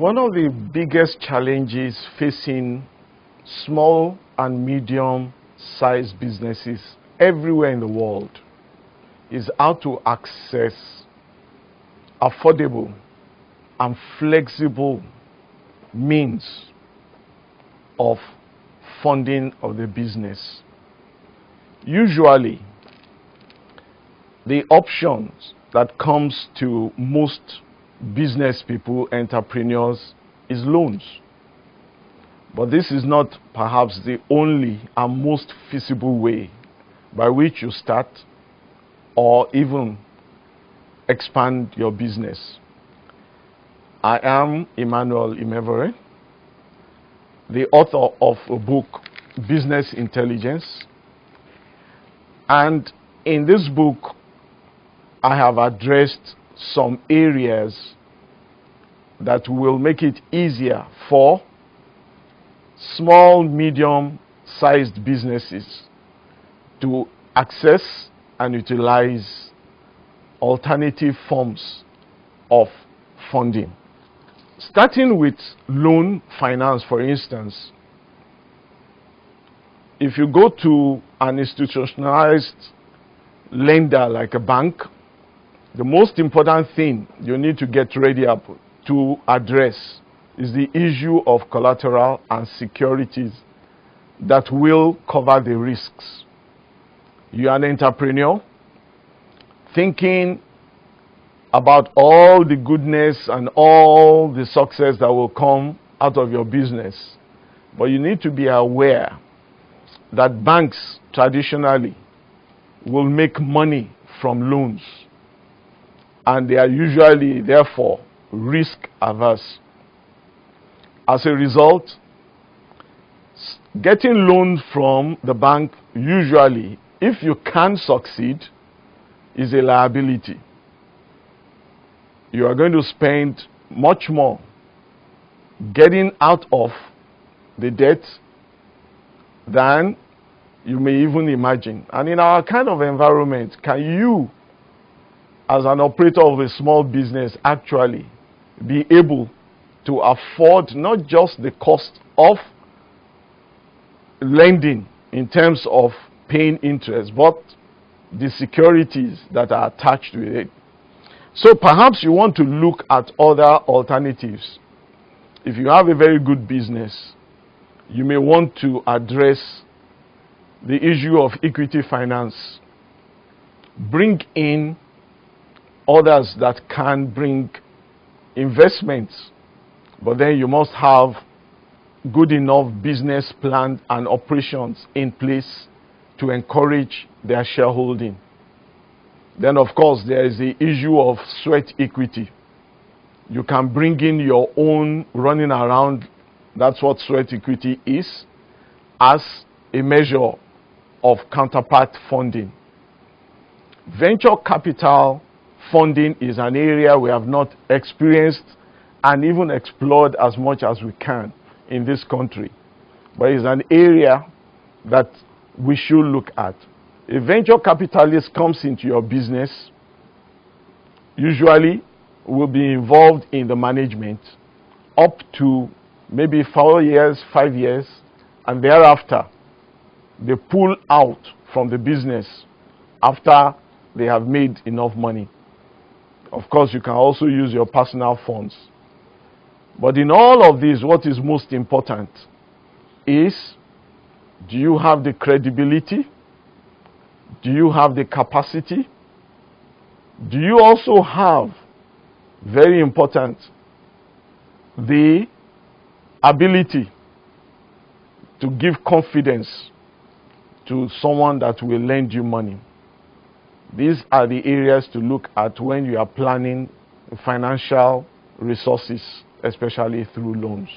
One of the biggest challenges facing small and medium-sized businesses everywhere in the world is how to access affordable and flexible means of funding of the business. Usually, the options that comes to most business people, entrepreneurs, is loans. But this is not perhaps the only and most feasible way by which you start or even expand your business. I am Emmanuel Imevere, the author of a book, Business Intelligence. And in this book, I have addressed some areas that will make it easier for small, medium-sized businesses to access and utilize alternative forms of funding. Starting with loan finance, for instance, if you go to an institutionalized lender like a bank, the most important thing you need to get ready up to address is the issue of collateral and securities that will cover the risks. You are an entrepreneur thinking about all the goodness and all the success that will come out of your business. But you need to be aware that banks traditionally will make money from loans, and they are usually therefore risk averse. As a result, getting loans from the bank usually, if you can succeed, is a liability. You are going to spend much more getting out of the debt than you may even imagine. And in our kind of environment, can you, as an operator of a small business, actually be able to afford not just the cost of lending in terms of paying interest, but the securities that are attached with it? So perhaps you want to look at other alternatives. If you have a very good business, you may want to address the issue of equity finance. Bring in others that can bring investments, but then you must have good enough business plan and operations in place to encourage their shareholding. Then, of course, there is the issue of sweat equity. You can bring in your own running around, that's what sweat equity is, as a measure of counterpart funding. Venture capital funding is an area we have not experienced and even explored as much as we can in this country. But it's an area that we should look at. A venture capitalist comes into your business, usually will be involved in the management up to maybe 4 years, 5 years, and thereafter they pull out from the business after they have made enough money. Of course, you can also use your personal funds. But in all of this, what is most important is, do you have the credibility? Do you have the capacity? Do you also have, very important, the ability to give confidence to someone that will lend you money? These are the areas to look at when you are planning financial resources, especially through loans.